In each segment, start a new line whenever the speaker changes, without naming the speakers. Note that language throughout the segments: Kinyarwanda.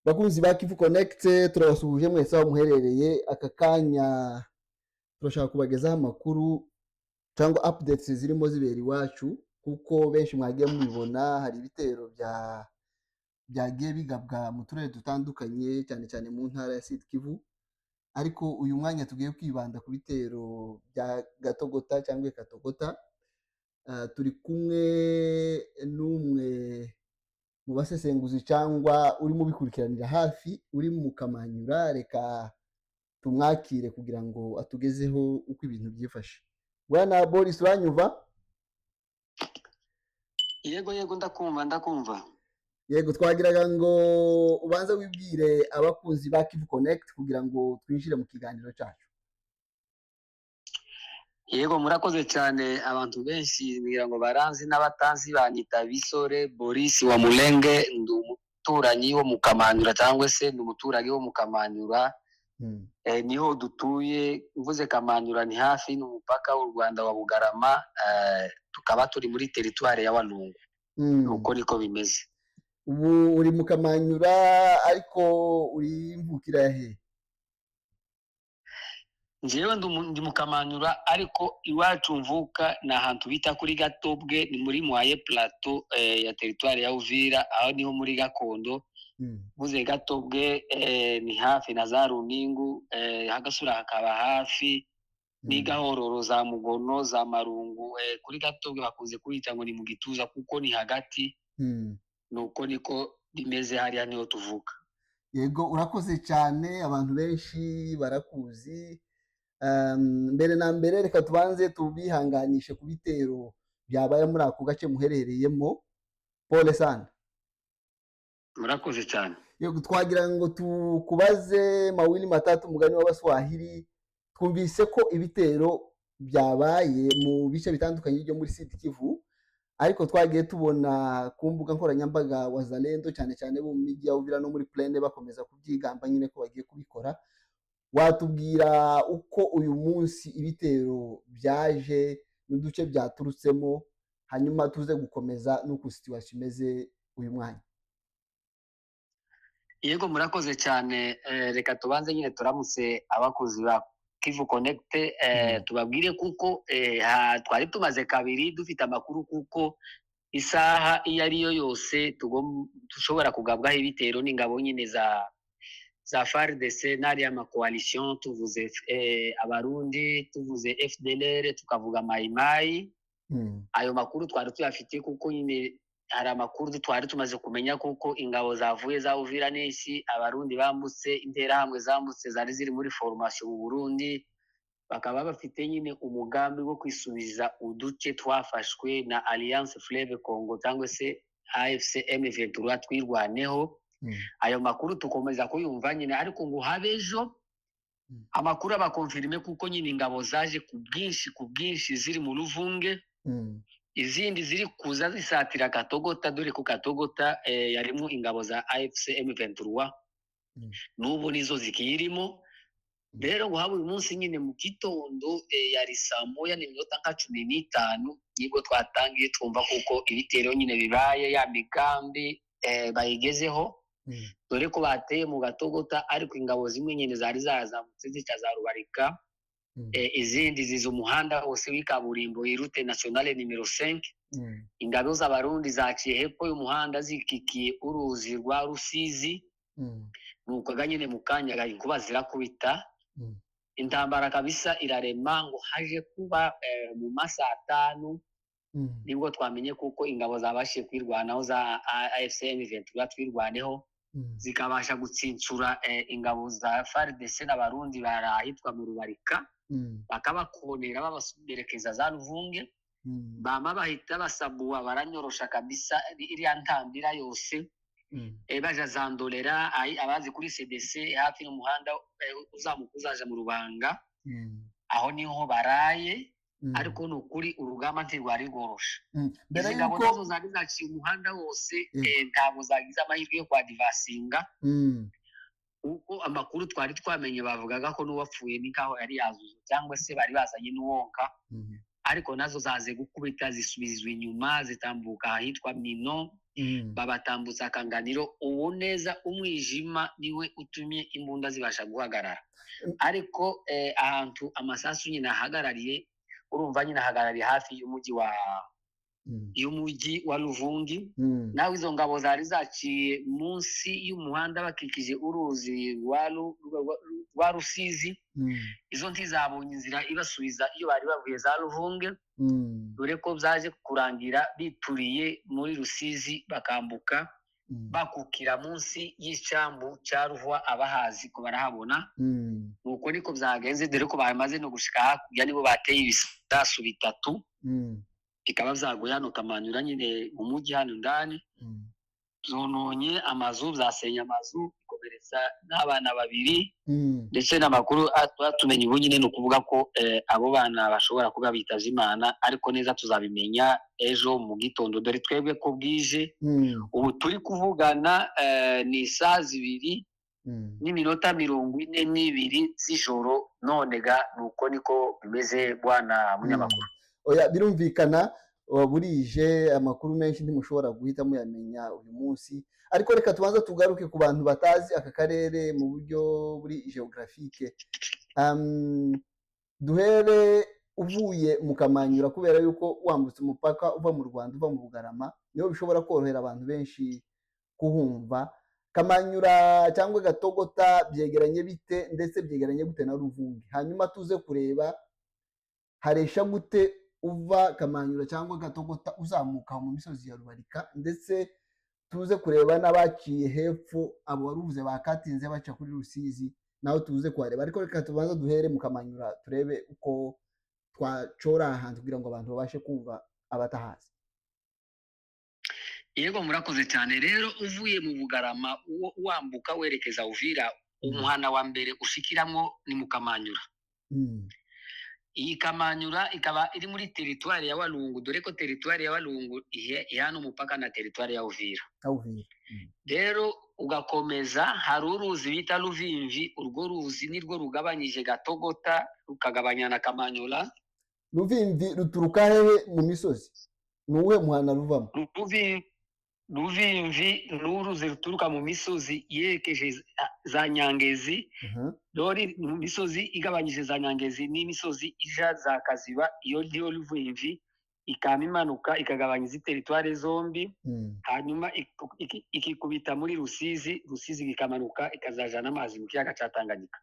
Bakunzi ba Kivu Connect turabasuhuje mwese aho muherereye. Aka kanya turashaka kubagezaho amakuru cyangwa updates zirimo zibera iwacu, kuko benshi mwagiye mubibona hari ibitero byagiye bigabwa mu turere dutandukanye, cyane cyane mu ntara ya Sud Kivu. Ariko uyu mwanya tugiye kwibanda ku bitero bya Gatogota cyangwa Katogota. Turi kumwe n'umwe mu basesenguzi cyangwa urimo bikurikiranira hafi, uri mu Kamanyura. Reka tumwakire kugira ngo atugezeho uko ibintu byifashe. Bwana Boris, uranyumva?
Yego ndakumva.
Yego, twagiraga ngo ubanze wibwire abakunzi ba Kivu Connect kugira ngo twinjire mu kiganiro cyacu.
Yego, murakoze cyane. Abantu benshi ngira ngo baranzi n'abatanzi banyita Bisore Boris wa Mulenge, ndi umuturanyi wo mu Kamanyura cyangwa se ndi umuturage wo mu Kamanyura. Niho dutuye. Mvuze Kamanyura ni hafi n'umupaka w'u Rwanda wa Bugarama, tukaba turi muri teritwari ya Walungu. Uko niko bimeze.
Ubu uri mu Kamanyura ariko uri mvukira he?
Njyewe ndi mu Kamanyura ariko iwacu mvuka ni ahantu bita kuri Gatobwe, ni muri Mwaye Plateau ya teritwari ya Uvira, aho niho muri Gakondo. Mvuze Gatobwe ni hafi na za Runingu, Hagasura hakaba hafi, ni Gahororo, za Mugono, za Marungu. Kuri Gatobwe bakunze kuhita ngo ni mu Gituza kuko ni hagati. Nuko niko bimeze, hariya niho tuvuka.
Yego, urakoze cyane. Abantu benshi barakuzi. Mbere na mbere reka tubanze tubihanganishe ku bitero byabaye muri ako gace muherereyemo. Pole sana.
Murakoze cyane.
Yego, twagira ngo tukubaze mawili matatu, mugani w'Abaswahili. Twumvise ko ibitero byabaye mu bice bitandukanye byo muri Sud Kivu, ariko twagiye tubona ku mbuga nkoranyambaga Wazalendo cyane cyane bo mu mijyi ya Uvira no muri Plaine bakomeza kubyigamba nyine ko bagiye kubikora. Watubwira uko uyu munsi ibitero byaje n'uduce byaturutsemo, hanyuma tuze gukomeza n'uko situation imeze uyu mwanya?
Yego, murakoze cyane. Reka tubanze nyine turamutse abakozi ba Kivu Connect, tubabwire kuko twari tumaze kabiri dufite amakuru kuko isaha iyo ariyo yose dushobora kugabwaho ibitero n'ingabo nyine za FARDC n'ariya ma coalition. Tuvuze abarundi, tuvuze FDLR, tukavuga Maimai. Ayo makuru twari tuyafite kuko nyine hari amakuru twari tumaze kumenya kuko ingabo zavuye za Uvira n'isi, abarundi bambutse, interahamwe zambutse zari ziri muri formation mu Burundi, bakaba bafite nyine umugambi wo kwisubiza uduce twafashwe na Alliance Fleuve Congo cyangwa se AFC M23 twirwaneho. Ayo makuru tukomeza kuyumva nyine, ariko ngo habejo amakuru abakonfirme kuko nyine ingabo zaje ku bwinshi ziri mu Ruvunge, izindi ziri kuza zisatira Katogota, dore ku Katogota yarimo ingabo za AFC M23 n'ubu nizo zikirimo. Rero ngo haba uyu munsi nyine mu gitondo yari saa moya n'iminota nka 15 nibwo twatangiye twumva kuko ibitero nyine bibaye, ya migambi bayigezeho. Dore ko bateye mu Gatogota, ariko ingabo zimwe nyine zari zarazamutse zica za Rubarika, izindi ziza umuhanda wose w'ikaburimbo route nationale numero 5. Ingabo z'abarundi zaciye hepfo y'umuhanda zikikiye uruzi rwa Rusizi. Nuko nyine mu kanya gari kuba zirakubita, intambara kabisa irarema. Ngo haje kuba mu masaha 5 nibwo twamenye kuko ingabo zabashiye kwirwanaho za AFC M23 twirwaneho, zikabasha gutsinsura ingabo za FARDC n'abarundi barahitwa mu Rubarika, bakabakonera babasubirekeza za Ruvunge. Bama bahita basabuwa, baranyorosha kabisa iriya ntambira yose. Baja zandolera abazi kuri CDC hafi n'umuhanda uzamukuzaje mu Rubanga, aho niho baraye. Ariko nukuri urugamba ntirwari rworosha. Izi ngabo nazo zari zaciye umuhanda wose, ntabwo zagize amahirwe yo kwadivasinga. Uko amakuru twari twamenye bavugaga ko n'uwapfuye nikaho yari yazuze cyangwa se bari bazanye n'uwonka. Ariko nazo zaze gukubita zisubizwa inyuma, zitambuka ahitwa Mino, babatambutsa akanganiro ubu neza umwijima niwe utumye imbunda zibasha guhagarara ariko ahantu amasasu nyine ahagarariye urumva nyine ahagarariye hafi y'umujyi wa Luvungi nawe izo ngabo zari zaciye munsi y'umuhanda bakikije uruzi rwa Rusizi izo ntizabonye inzira ibasubiza iyo bari bavuye za Luvungi dore ko byaje kurangira bituriye muri Rusizi bakambuka bakukira munsi y'icambu cya Ruhwa abahazi ko barahabona nuko niko byagenze dore ko bamaze no gushika hakurya nibo bateye ibisasu bitatu bikaba byaguye hano Kamanyura nyine mu mujyi hano ndani zononye amazu byasenye amazu bikomeretsa n'abana babiri ndetse n'amakuru atumenye ubu nyine no kuvuga ko abo bana bashobora kuba bitavye Imana ariko neza tuzabimenya ejo mu gitondo dore twebwe ko bwije ubu turi kuvugana ni saa 2 n'iminota 42 z'ijoro none ga nuko niko bimeze bwana munyamakuru
oya birumvikana burije amakuru menshi ntimushobora guhita muyamenya uyu munsi ariko reka tubanza tugaruke ku bantu batazi aka karere mu buryo buri geographique duhere uvuye mu Kamanyura kubera yuko wambutse umupaka uva mu Rwanda uva mu Bugarama niyo bishobora korohera abantu benshi kuhumva Kamanyura cyangwa Gatogota byegeranye bite ndetse byegeranye gute na Ruvungi hanyuma tuze kureba haresha gute uva Kamanyura cyangwa Gatogota uzamuka mu misozi ya Rubarika ndetse tuze kureba n'abaciye hepfo abo waruvuze bakatinze baca kuri Rusizi naho tuze kuhareba ariko reka tubanza duhere mu Kamanyura turebe uko twacora ahantu kugira ngo abantu babashe kumva abatahazi
yego murakoze cyane rero uvuye mu Bugarama wambuka werekeza Uvira umuhana wa mbere ushikiramo ni mu Kamanyura iyi Kamanyura ikaba iri muri teritwari ya Walungu dore ko teritwari ya Walungu ihana umupaka na teritwari ya Uvira rero ugakomeza hari uruzi bita Ruvimvi urwo ruzi nirwo rugabanyije Gatogota rukagabanya na Kamanyura
Ruvimvi ruturuka hehe mu misozi nuwe muhana ruvamo
Ruvimvi n'uruzi ruturuka mu misozi yerekeje za Nyangezi dore mu misozi igabanyije za Nyangezi n'imisozi ija za Kaziba iyo ndiyo Ruvimvi ikama imanuka ikagabanya izi teritwari zombi hanyuma ikikubita muri Rusizi ikamanuka ikazajana amazi mu kiyaga cya Tanganyika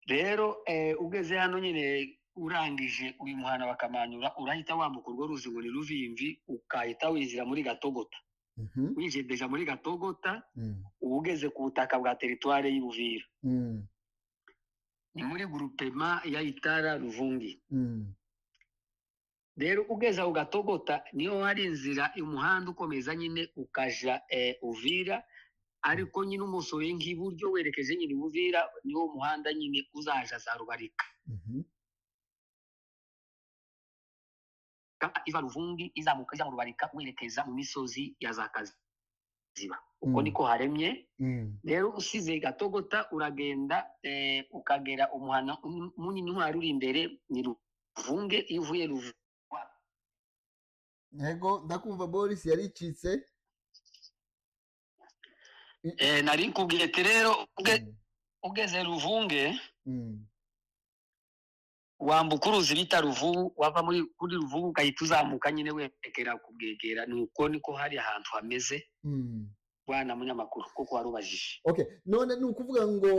rero ugeze hano nyine urangije uyu muhana wa Kamanyura urahita wambuka urwo ruzi ngo ni Ruvimvi ukahita winjira muri Gatogota winjiye deja muri Gatogota ugeze ku butaka bwa teritwari y'Uvira ni muri groupement ya Itara Ruvungi rero ugeze aho Gatogota niho hari inzira umuhanda ukomeza nyine ukaja Uvira ariko nyine umusoye nk'iburyo werekeje nyine Uvira niwo muhanda nyine uzaja za Rubarika iva Ruvungi izamuka ija mu Rubarika werekeza mu misozi ya za Kaziba uko niko haremye rero usize Gatogota uragenda ukagera umuhana munini wari uri imbere ni Ruvunge iyo uvuye Ruvungi
yego ndakumva Boris yaricitse
nari nkubwiye rero ugeze Ruvunge wambuka uruzi bita Ruvubu wava kuri Ruvubu ukahita uzamuka nyine werekera kubwegera nuko niko hari ahantu hameze bwana munyamakuru kuko warubajije
none ni ukuvuga ngo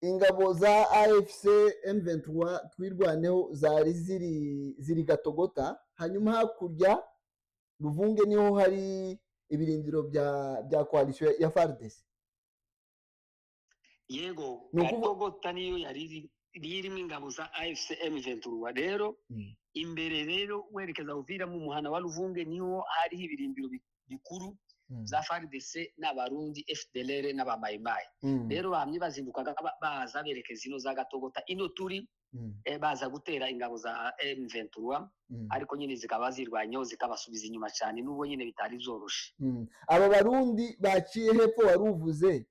ingabo za AFC M23 twirwaneho zari ziri Gatogota hanyuma hakurya Ruvunge niho hari ibirindiro bya coalition ya FARDC
yego Gatogota niyo yari irimo ingabo za AFC M23 rero imbere rero werekeza Uvira mu muhana wa Ruvunge niho hari ibirindiro bikuru za FARDC n'abarundi FDLR n'abamayimayi rero bamye bazindukaga baza berekeza ino za Gatogota ino turi baza gutera ingabo za M23 ariko nyine zikaba zirwanyeho zikabasubiza inyuma cyane n'ubwo nyine bitari zoroshe
aba barundi baciye hepfo waruvuze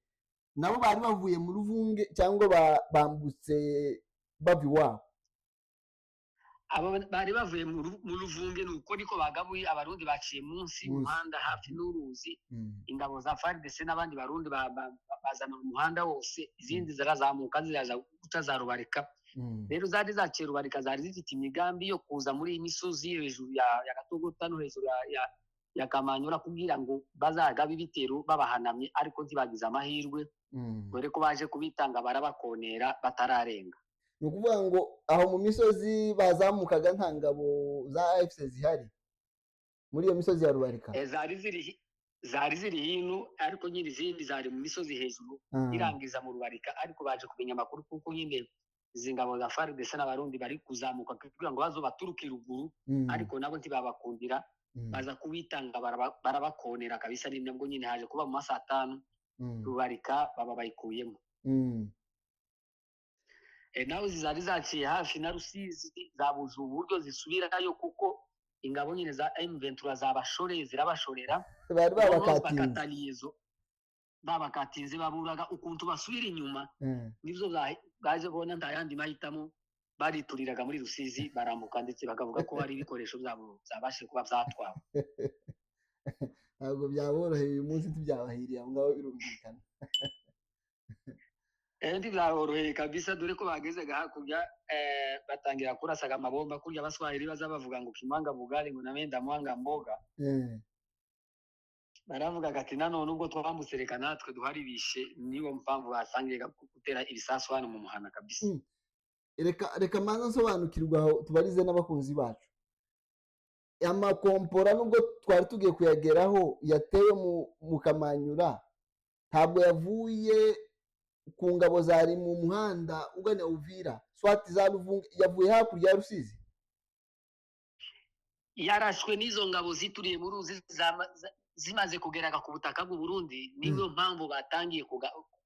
nabo bari bavuye mu Ruvunge cyangwa bambutse bava iwabo
abo bari bavuye mu Ruvumbi nuko niko bagabuye abarundi baciye munsi y'umuhanda hafi n'uruzi ingabo za FARDC n'abandi barundi bazana umuhanda wose izindi zarazamuka ziraza guca za Rubarika rero zari zaciye Rubarika zari zifite imigambi yo kuza muri iyi misozi hejuru ya Gatogota no hejuru ya Kamanyura kugira ngo bazagabe ibitero babahanamye ariko ntibagize amahirwe dore ko baje kubitanga barabakonera batararenga.
Ni ukuvuga ngo aho mu misozi bazamukaga nta ngabo za AFC zihari muri iyo misozi ya Rubarika?
Zari ziri hino ariko nyine izindi zari mu misozi hejuru irangiza mu Rubarika ariko baje kumenya amakuru kuko nyine izi ngabo za FARDC n'abarundi bari kuzamuka kugira ngo bazobaturuke ruguru ariko nabo ntibabakundira baza kubitanga barabakonera kabisa. Ni nabwo nyine haje kuba mu masaha 5 Rubarika baba bayikuyemo. Naho zizari zaciye hafi na Rusizi zabuze uburyo zisubirayo kuko ingabo nyine za M23 zabashoreye zirabashorera
bari
babakatinze baburaga ukuntu basubira inyuma nivyo baje bona ndayandi mahitamo barituriraga muri Rusizi barambuka ndetse bakavuga ko hari ibikoresho byabo zabashe kuba byatwawe.
Ntabwo byaboroheye uyu munsi tubyabahiriye aho ngaho birumvikana.
Byaboroheye kabisa dore ko bagezega hakurya batangira kurasaga amabomba kurya abaswahili baza bavuga ngo kimanga bugari ngo namenda mwanga mboga. Baravuga ati nanone ubwo twambutse reka natwe duharibishe niyo mpamvu basangiye gutera ibisasu hano mu muhana kabisa.
Reka manza nsobanukirwa aho tubarize n'abakunzi bacu. Amakompora nubwo twari tugiye kuyageraho yatewe mu Kamanyura ntabwo yavuye ku ngabo zari mu muhanda ugana Uvira swati za Ruvungi, yavuye hakurya ya Rusizi.
Yarashwe n'izo ngabo zituriye mu ruzi zimaze kugeraga ku butaka bw'u Burundi niyo mpamvu batangiye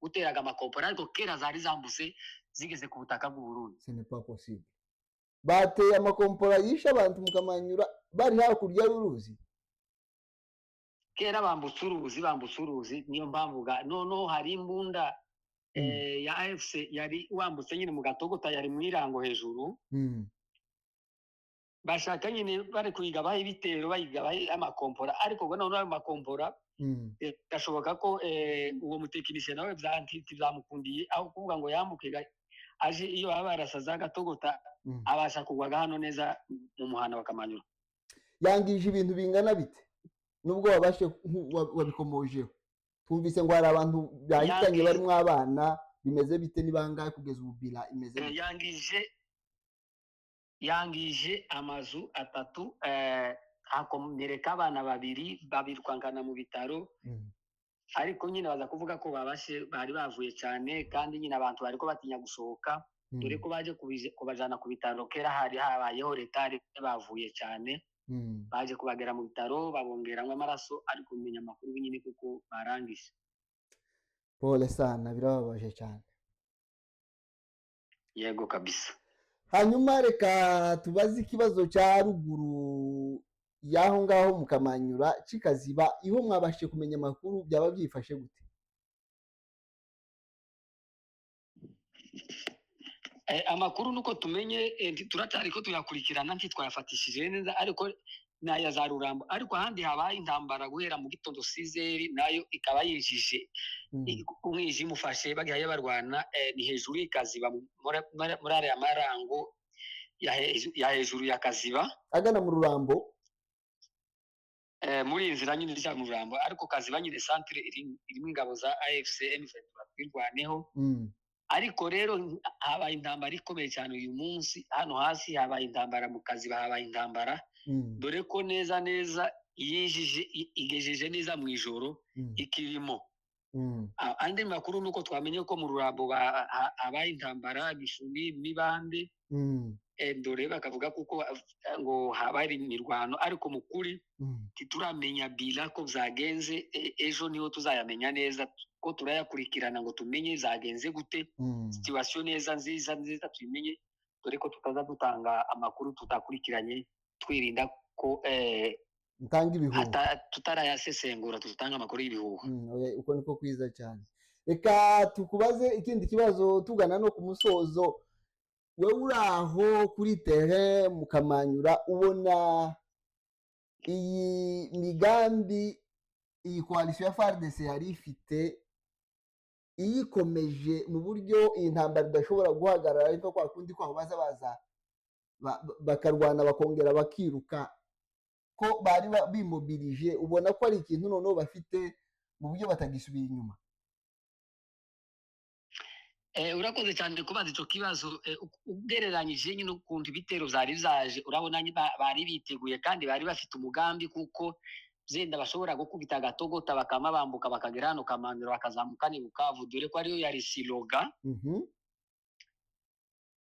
guteraga amakompora ariko kera zari zambuse zigeze ku butaka bw'u Burundi.
Ce n'est pas possible. Bateye amakompora yisha abantu mu Kamanyura bari hakurya y'uruzi.
Kera bambutse uruzi niyo mpamvu noneho hari imbunda ya AFC yari wambutse nyine mu Gatogota yari mu Irango hejuru. Bashaka nyine bari kuyigabaho ibitero bayigabaho amakompora ariko ngo noneho ayo makompora gashoboka ko uwo mutekinisiye nawe byamukundiye aho kuvuga ngo yambuke aje iyo abarasaza Gatogota abasha kugwaga hano neza mu muhana wa Kamanyura.
Yangije ibintu bingana bite nubwo wabashe wabikomojeho? Twumvise ngo hari abantu bahitanye barimo abana, bimeze bite nibangaye kugeza ububira imeze bite?
Yangije amazu 3 hakomereka abana 2 babirwangana mu bitaro ariko nyine baza kuvuga ko bari bavuye cyane kandi nyine abantu bariko batinya gusohoka dore ko baje kubajana ku bitaro kera hari habayeho retard bavuye cyane baje kubagera mu bitaro babongeramo amaraso ariko umenya amakuru nyine kuko barangije.
Pole sana, birababaje cyane.
Yego kabisa.
Hanyuma reka tubaze ikibazo cya ruguru yaho ngaho mu Kamanyura Kikaziba, iho mwabashe kumenya amakuru byaba byifashe gute?
Amakuru nuko tumenye turatari ko tuyakurikirana ntitwayafatishije neza ariko naya za Rurambo ariko ahandi habaye intambara guhera mu gitondo 6 nayo ikaba yinjije umwijima ufashe bagiye barwana ni hejuru y'Ikaziba muri are amarango ya hejuru ya Kaziba
agana mu Rurambo
muri inzira nyine ijya mu Rurambo ariko Kaziba nyine centre irimo ingabo za AFC M23 twirwaneho. Ariko rero habaye intambara ikomeye cyane uyu munsi hano hasi habaye intambara mu Kaziba habaye intambara dore ko neza yijije igejeje neza mu ijoro ikirimo. Andi makuru nuko twamenye ko mu Rurambo habaye intambara Gishumi Mibande dore bakavuga kuko ngo habaye imirwano ariko mukuri tituramenya bila ko byagenze ejo niho tuzayamenya neza ko turayakurikirana ngo tumenye zagenze gute situation neza nziza tumenye dore ko tutaza dutanga amakuru tutakurikiranye twirinda ko
utanga ibihuha
tutarayasesengura tutanga amakuru y'ibihuha.
Uko niko kwiza cyane. Reka tukubaze ikindi kibazo tugana no ku musozo. wewe uri aho kuri tere mukamanyura ubona iyi migambi iyi koalisiyo ya FARDC yari ifite iyikomeje mu buryo iyi ntambara idashobora guhagarara ariko kwa kundi kwaho baza bakarwana bakongera bakiruka ko bari bimobilije, ubona ko ari ikintu noneho bafite mu buryo batagisubira inyuma.
Urakoze cyane kubaza icyo kibazo, ugereranyije nyine ukuntu ibitero byari byaje, urabona bari biteguye kandi bari bafite umugambi, kuko byenda bashobora gukubita agatogota bakama bambuka bakagera hano Kamandiro bakazamuka ni Bukavu, dore ko ariyo yari siloga.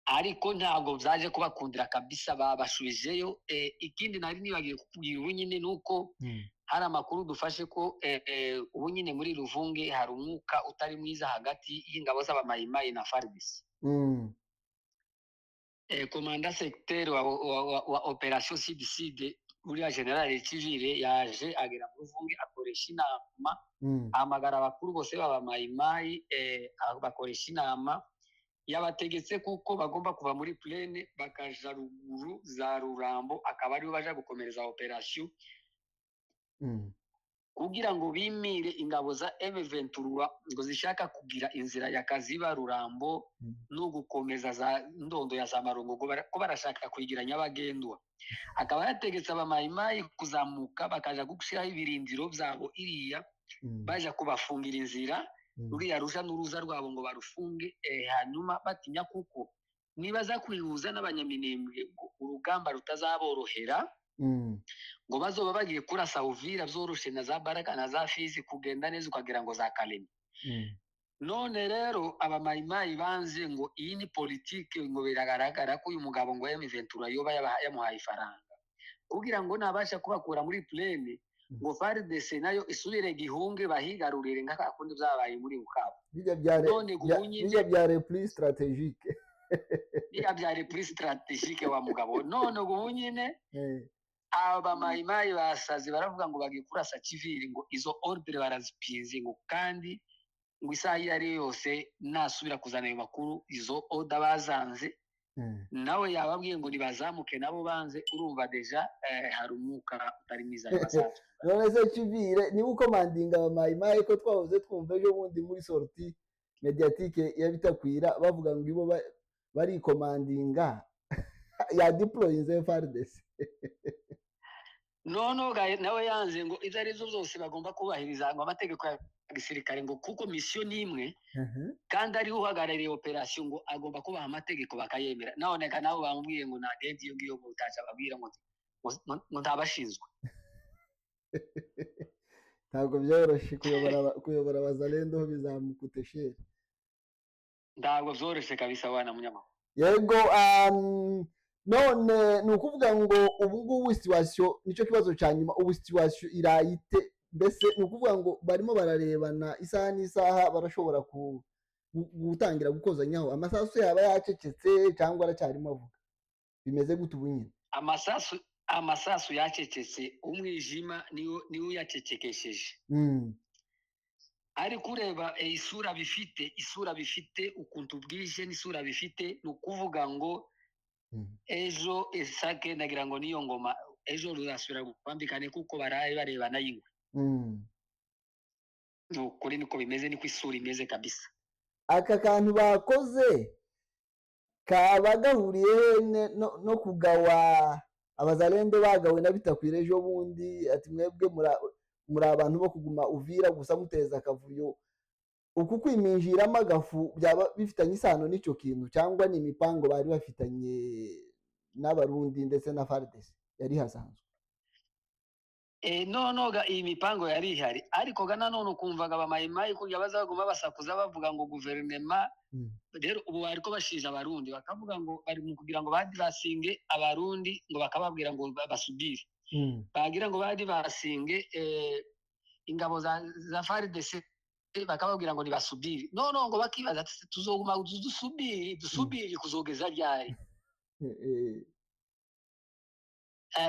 Ariko ntabwo byaje kubakundira kabisa, babashubijeyo. Ikindi nari nibagiye kukubwira ubu nyine nuko hari amakuru dufashe ko ubu nyine muri Ruvunge hari umwuka utari mwiza hagati y'ingabo z'abamayimayi na FARDC. Komanda secteur wa operation Sud uriya general civile yaje agera mu Ruvunge akoresha inama, ahamagara abakuru bose b'abamayimayi, bakoresha inama yabategetse kuko bagomba kuva muri plaine bakaja ruguru za Rurambo, akaba ariho baja gukomereza operation kugira ngo bimire ingabo za M23 ngo zishaka kugira inzira ya Kaziba Rurambo no gukomeza za Ndondo ya Zamarongo ko barashaka kuyigira Nyabagendwa. Akaba yategetse abamayimayi kuzamuka bakaja gushiraho ibirindiro byabo iriya, baja kubafungira inzira ruriya ruja n'uruza rwabo ngo barufunge, hanyuma batinya kuko nibaza kwihuza n'abanyaminembwe urugamba rutazaborohera, ngo bazoba bagiye kurasa Uvira byoroshe na za Baraka na za Fizi kugenda neza ukagira ngo za Kalemi. None rero abamayimayi banze ngo iyi ni politike, ngo biragaragara ko uyu mugabo ngo M23 yoba yamuhaye ifaranga kugira ngo nabasha kubakura muri plaine, ngo FARDC nayo isubire gihunge bahigarurire nk'aka kundi byabaye muri Bukavu.
Bijya bya repli strategique
wa mugabo. None ubu nyine abamayimayi basazi baravuga ngo bagiye kurasa civili, ngo izo ordre barazipinze, ngo kandi ngo isaha iyo ari yose nasubira kuzana ayo makuru izo order bazanze, nawe yababwiye ngo nibazamuke nabo banze. Urumva deja hari umwuka utari mwiza basaza.
None se civile niba ukomandinga abamayimayi ko twahoze twumva ejo bundi muri sortie mediatique ya Bitakwira bavuga ngo ibo bari komandinga ya deployinze FARDC.
Nawe yanze ngo izo ari zo zose bagomba kubahiriza ngo amategeko ya gisirikare, ngo kuko mission nimwe kandi ari uhagarariye operation ngo agomba kubaha amategeko bakayemera. None nabo bamubwiye ngo nagende iyo ngiyo gutacha babwira ngo ntabashinzwe.
Ntabwo byoroshye kuyobora abazalendo bizamukuteshere,
ntabwo byoroshye kabisa wana munyamakuru.
Yego, none ni ukuvuga ngo ubu ngubu situation nicyo kibazo cya nyuma. Ubu situation irayite, mbese ni ukuvuga ngo barimo bararebana isaha n'isaha, barashobora gutangira gukozanyaho. Amasasu yaba yacecetse cyangwa aracyarimo avuga, bimeze gute ubu nyine?
Amasasu yacecetse, umwijima niwo yacecekesheje. Ariko ureba isura bifite ukuntu bwije n'isura bifite, ni ukuvuga ngo ejo esake ndagira ngo niyo ngoma ejo ruzasubira kwambikane kuko baraye barebana yingwe. Nukuri niko bimeze, niko isura imeze kabisa.
Aka kantu bakoze kaba gahuriye no kugawa abazalendo bagawe na Bitakwira ejo bundi, ati mwebwe muri abantu bo kuguma Uvira gusa muteza akavuyo. Uku kwiminjiramo agafu byaba bifitanye isano n'icyo kintu cyangwa ni imipango bari bafitanye n'abarundi ndetse na FARDC yari hasanzwe?
Iyi mipango yari ihari, ariko nanone ukumvaga abamayimayi kurya bazaguma basakuza bavuga ngo guverinema. Rero ubu bariko bashije abarundi bakavuga ngo bari mu kugira ngo badi basinge abarundi, ngo bakababwira ngo basubire. Bagira ngo badi basinge ingabo za FARDC bakababwira ngo nibasubire. Ngo bakibaza tuzoguma dusubire kuzogeza ryari?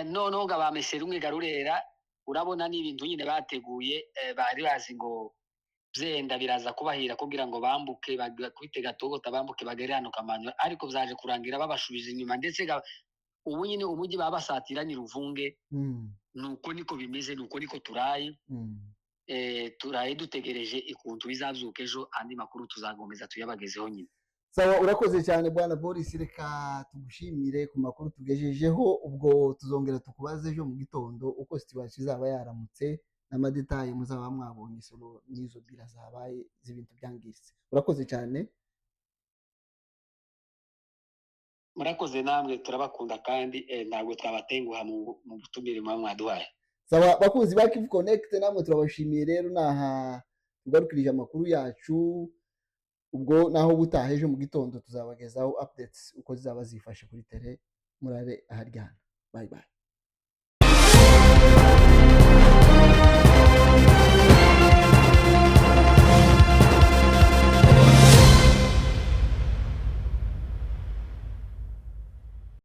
Ngo bamesera umwe garurera. Urabona ni ibintu nyine bateguye, bari bazi ngo vyenda biraza kubahira kugira ngo bambuke bakubite Gatogota bambuke bagere hano Kamanyola, ariko vyaje kurangira babashubije inyuma, ndetse ubu nyine umuji babasatira ni Ruvunge. Nuko niko bimeze, nuko niko turaye. Turaye dutegereje ikuntu bizavyuka ejo, andi makuru tuzagomeza tuyabagezeho nyine.
Sawa, urakoze cyane bwana Boris, reka tugushimire ku makuru tugejejeho. Ubwo tuzongera tukubaze ejo mu gitondo uko situation izaba yaramutse n'amadetaye muzaba mwabonye solo n'izo bira zabaye z'ibintu byangiritse. Urakoze cyane.
Murakoze namwe, turabakunda kandi ntabwo twabatenguha mu butumire mwaduhaye.
Sawa bakunzi ba Kivu Connect, namwe turabashimiye rero. Naha tugarukirije amakuru yacu, ubwo naho butaha ejo mu gitondo tuzabagezaho updates uko zizaba zifashe kuri tele. Murare aharyana. Bye bye.